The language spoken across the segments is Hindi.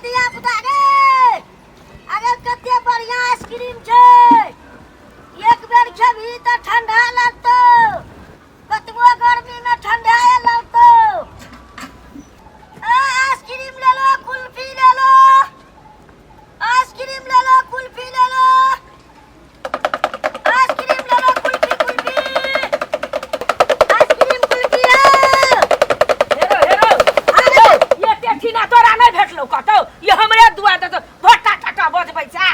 दिया पुता गे अरे कते बढ़िया आइसक्रीम छै एक बेर खेबी त ठंडा लगतो कतबो गर्मी में ठंडा लगतो आइसक्रीम ले लो कुल्फी ले लो आइसक्रीम ले लो कुल्फी ले लो आइसक्रीम ले लो कुल्फी कुल्फी आइसक्रीम कुल्फी हेरो हेरो ये तेठीना तोरा नहीं भेटलो कतौ ये हमरे दुआ दे तो भट्टा टटा बजबै छै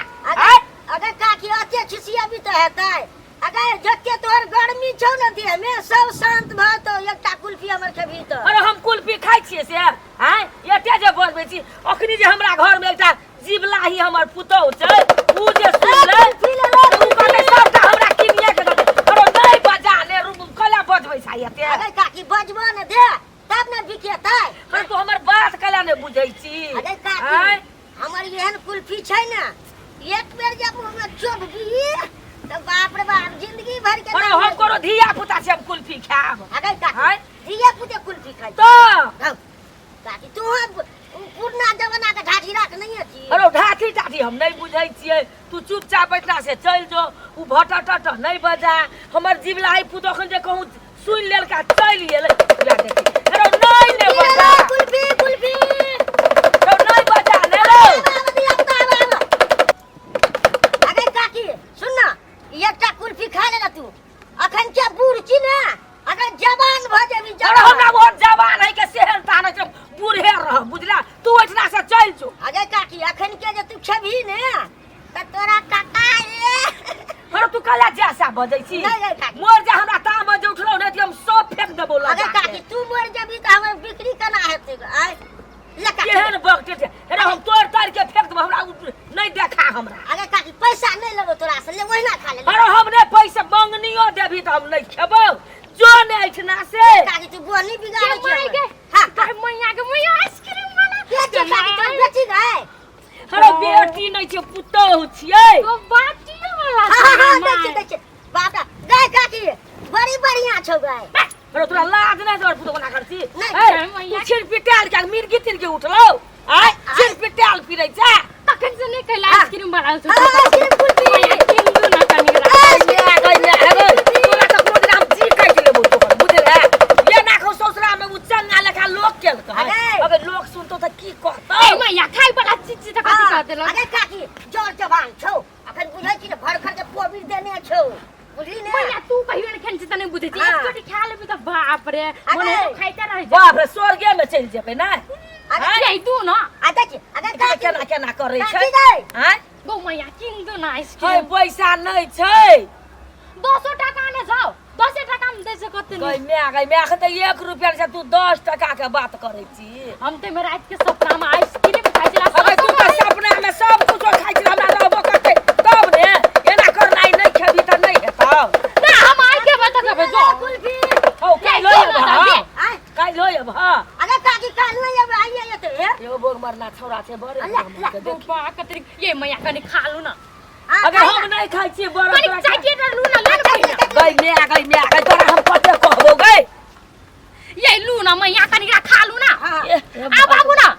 अगर काकी अते खिसिया भी त हेतै अगर जते तोहर गर्मी छौ न देह में सब शांत भ तो एकटा कुल्फी हमर खेबी त अरे हम कुल्फी खाइ छियै से एते जे बजबै छी अखनी जे हमरा घर में एकटा जीवलाही हमर पुतौ छै उ जे सुनले कुल्फी ले लो उ कहले सबटा हमरा किनिए के दे अरे नहीं बजा ले कला बजबै छै एते अगर काकी बजबो न दे तब न बिकेतै अरे तू हमर बात कला ने बुझै छी अगर काकी हमर एहन कुल्फी छै न एक बेर जब मुंह में चोबबी तो बाप रे बाप जिंदगी भर के अरे हम करो धिया पुता से हम कुल्फी खाब अगर काकी धिया पुते कुल्फी खाइ तो काकी तू पुरना जमाना के ढाठी राख नहीं अछि अरे ढाठी टाठी हम नहीं बुझै छियै तू चुपचाप बैठला से चल जो उ भटा टटा नहीं बजा हमर जीवलाई पुतो खन जे कहूं सुन लेल का चल गेल या देखी अरे नहीं ने बजा कुल्फी कुल्फी तो नहीं बजा ले रे अगर काकी सुन ना एकटा कुल्फी खा ले तू अखन के बूढ़ छी ना अगर जवान भ जेबी अरे हमरा बहुत जवान है के सेहन ताने के बूढ़े रह बुझला तू ओठना से चल जो अगर काकी अखन के जे तू खेबी ने त तोरा काका अरे तू कला जैसा बजै छी मोर जे हमरा ताम जे उठलो ने हम सब फेंक देबो लगा अगर काकी तू मर जेबी त हमर बिक्री केना हेतै आय केहन बगटे छै अरे हम तोड़ तार के फेंक देबो हमरा नहीं देखा हमरा अगर काकी पैसा नहीं लेबो तोरा से ले ओहिना खा ले अरे हमरे पैसा मंगनियो देबी त हम नहीं खेबो जो ने ऐठना से काकी तू बोनी बिगाड़े छै हां तर मैया के मैया आइसक्रीम वाला के छै काकी तो बेची गए अरे बेटी नहीं छै पुतौ छियै तो बाटियो वाला हां देख बाप गए काकी बड़ी बढ़िया छौ गए अरे तोरा लाज नहीं तोर पुतो बना करछी नहीं, छिर पिटाल के मिर्गी तिर के उठलो आय छिर पिटाल फिरै छै तखन से नहीं कहला आइसक्रीम वाला से आइसक्रीम कुल्फी किन दू ना कनी तोरा तो कोनो दिन हम जी काट लेबो तो बुझले ये ना खो ससुरा में उच्चंगा लेखा लोग के अगर लोग सुनतो त की कहतौ ए मैया खाइ वाला चीज त कथि कह देलो अरे काकी जोर जवान छौ अखन बुझै छी ने भर खर के कोबिर देने छौ बुझली ने मैया तू कहियो ने खेन त नहीं बुझै छी एक चोटी खा लेबी त बाप रे मने खाइते रह जा बाप रे स्वर्गे में चल जेबै ना अरे तू ना अगर काकी केना केना करै छै काकी हैं गो मैया किन दू ना है आइसक्रीम पैसा नहीं छै 200 टका ने जाओ 10 टका में दे से कते गई नहीं मैं अखन त 1 रुपया से तू 10 टका के बात करै छी हम ते में रात के सपना में आइसक्रीम खाइ छला अगर तू त सपना में सब कुछ खाइ छी हमरा रहबो करतै तब ने एना करनाइ नहीं खेबी त नहीं हेतौ ना हम आइ के बता के जो कुल्फी ओ काई लो अब काई लो अब अगर काकी काल में अब आइए ये तो एगो बोग मरना छोरा छै बड़े तो पा कतरी ये मैया कनी खा लू ना अगर हम नहीं खाइ छी बड़ा कनी तोरा चाहिए ना लू ना ले ना गई मैं तोरा हम कते कहबो गई ये लू ना मैया कनी खा लू ना आ बाबू ना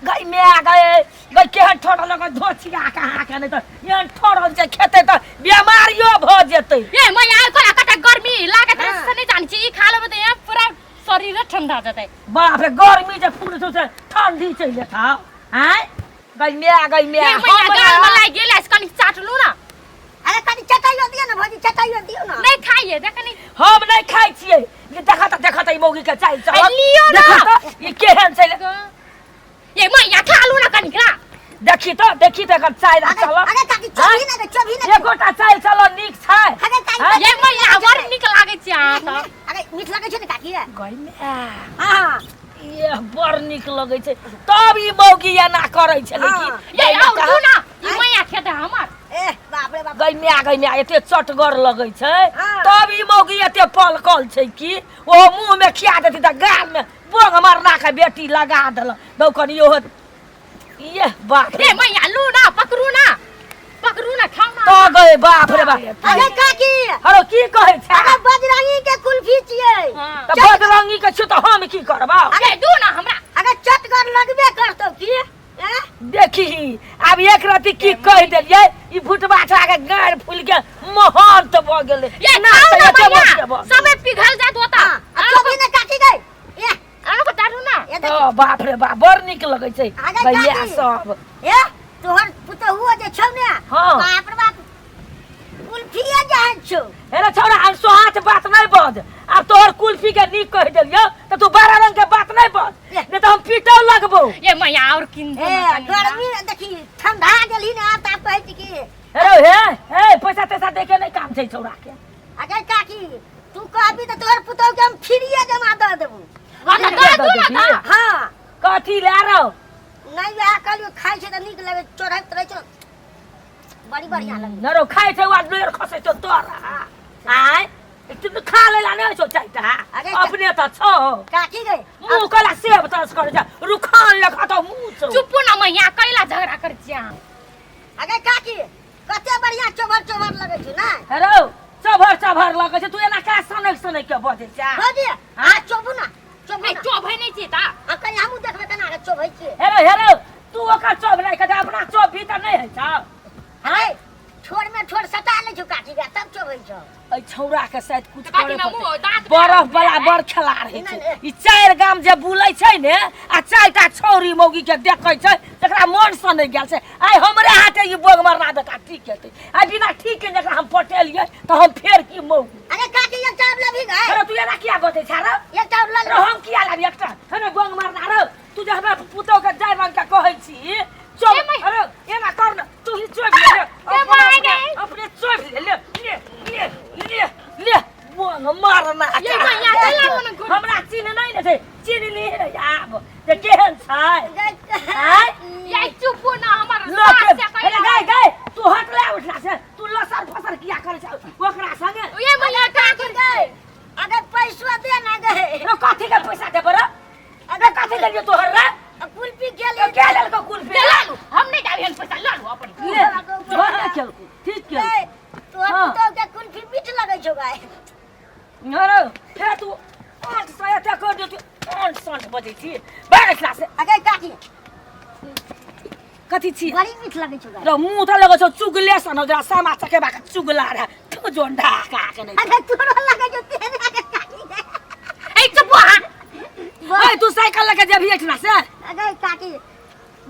गई गई केहन ठोड़ लग धोछिया कहाँ के नहीं तो एहन ठोड़ जे खेते तो बीमारियो भ जेतै ये मैया कोला कटा गर्मी लागत रे से नहीं जान छी खा लेबे त यहाँ पूरा शरीर ठंडा जतै बाप रे गर्मी जे फुल से ठंडी चले था हैं गई मैं ये मैया गाल में लाग गेल ऐस कनी चाट लू ना अरे कनी चटाइयो दियो ना भौजी चटाइयो दियो ना नहीं खाइए देख नहीं हम नहीं खाइ छियै ये देखा त मौगी के चाय चल लियो ना ये केहन छै ये मैया खा लू ना कनी करा देखी त कर चाय ला चल अरे काकी चोभी ना एकोटा चाय चल नीक छै अरे काकी ये मैया बड़ निक लागे छै आ त अरे मीठ लगे छै ने काकी गई मैं हां ये बड़ निक लगे छै तब ई मौगी एना करै छै लेकिन ये आउ लू ना ई मैया खेते हमर ए बाप रे बाप गई मैं एते चटगर लगे छै तब ई मौगी एते पलकल छै कि ओ मुंह में खिया देती त गाल में बोग मारना के बेटी लगा देल दौकनियो ये बाप रे मैया लू ना पकड़ू ना खाऊ ना तो गए बाप रे बाप अरे काकी अरे की कहै छै अरे बजरंगी के कुल्फी छियै त बजरंगी के छु त हम की करबा अरे दू ना हमरा अरे चटगर लगबे करतौ की दी अब एक राती की कह देलिए ई भुटबा छा के गाड़ फूल के मोहन तो भ गेले ये खाओ ना भैया सबे पिघल जात होता चोभी ने काटी गई ये आनो को डालू ना ये तो बाप रे बाप बड़ निक लगै छै भैया सब ये तोहर पुतहुआ जे छौ ने हाँ। बाप रे बाप कुल्फिया जहां छौ अरे छोरा हम सोहात बात नहीं बज अब तोहर कुल्फी के निक कह देलियो त तू 12 रंग के बात नहीं बज नहीं तो हम पीटौ लगबो ये मैया और किन ए गर्मी देखी ठंडा गेली ने आप ता कहै छी की अरे हे पैसा तैसा दे के नहीं काम छै छोरा के अगे काकी तू कहबी त तोहर पुतहु के हम फ्रीए जमा द देबू हां कथी ले रहो नहीं वह कहलियो खाइ छै त निक लगे चोरैत रहै छौ बड़ी बढ़िया लगे नरो खाइ छै वा लेर खसै तो तोरा आय तू खा लेला नहीं छौ चाइटा अपने त छौ काकी गई मुंह कला सेब तस कर जा रुखान लखा तो मुंह छौ चुप ना मैया कैला झगड़ा कर छिया अगे काकी कते बढ़िया चोभर लगे छै ना हेरो चभर लगे छै तू एना का सनक के बजे छ बजे आ चोबू ना ए चोभै नै छी ता आ कहीं हमहु देखबे केना रे चोभै छी हेरो तू ओकर चोभ नहीं के अपना चोभ भीतर नहीं है छ हाय छोड़ में छोड़ सटा ले छौ काकी गा तब चोभै छौ ऐ छौरा के शायद कुछ काकी करे ना मुंह दांत बरफ वाला बड़ खेला रहे छै ई चार गाम जे बुलै छै ने आ चारटा छौरी मौगी के देखै छै तकरा मन से नहीं गेल छै आइ हमरे हाथे ई बोग मारना बेटा ठीक हेतै आ बिना ठीक के जकरा हम पटेलिए तो हम फेर की मौगी अरे काकी एक टाइम लेबी गए अरे तू एना किया बते छारा एक टाइम ले रे हम किया लाबी एकटा हने बोग मारना रे तू जे हमरा पुतौ के जाय रंग के कहै छी चल अरे एना कर न तू ही चोभ ले अपने चोभ ले बोग मारना ये मैया चला मन हमरा चिन्ह नहीं ने चिन्ह ली रे आब जे केहन छै हाय ये चुप ना हमर लोक सास से कैला गए तू हट ले उठला से तू लसर फसर किया करे छ ओकरा संगे ये मैया काकी गए अगर पैसा दे ना गए रे कथि के पैसा दे बरा अगर कथि ले तोहर रे कुल्फी के ले को कुल्फी लालू हम नहीं डालियन पैसा लालू अपन ले बड़ा खेल ठीक के तोहर पुतहु के कुल्फी मीठ लगे छौ गाय अरे हे तू 800 टका कर दे तू 800 बजे छी बड़ा क्लास अगे काकी कथि छी बड़ी मीठ लगे छौ गाय रे मुंह त लगो छ चुगले सन जरा सामा चके बाका चुगला रे तू जोन ढाका के नहीं अगे तोरो लगे छौ तेरे अगे काकी ए चुप हा ओए तू साइकिल लेके जेबी एठना से अगे काकी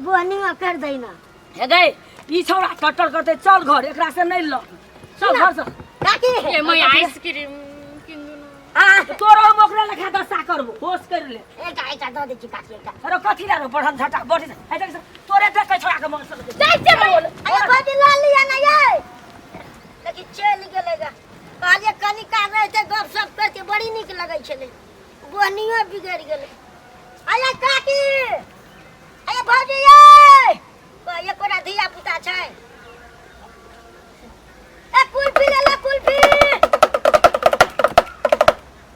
बोनिया कर देना हे गए ई छौरा टटर करते चल घर एकरा से नहीं ल चल घर से काकी ये मैया आइसक्रीम किन हां तोरो हम ओकरा लेखा दशा करबो होश कर ले ए गाय का दे छी काकी का अरे कथि ला बढ़न झटा बढ़ी है देख तोरे देख के छोड़ा के मन से जाय जे अरे बाजी ला लिया ना ये लेकिन चल गेलेगा काले कनिका रहे थे गप सप करके बड़ी निक लगे छले बोनिया बिगड़ गेले